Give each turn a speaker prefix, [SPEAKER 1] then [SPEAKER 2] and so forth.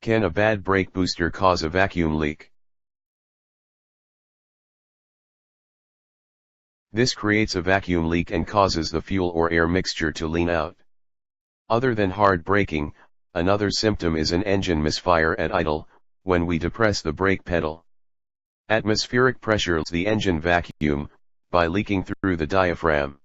[SPEAKER 1] Can a bad brake booster cause a vacuum leak? This creates a vacuum leak and causes the fuel or air mixture to lean out. Other than hard braking, another symptom is an engine misfire at idle, when we depress the brake pedal. Atmospheric pressure lets the engine vacuum, by leaking through the diaphragm.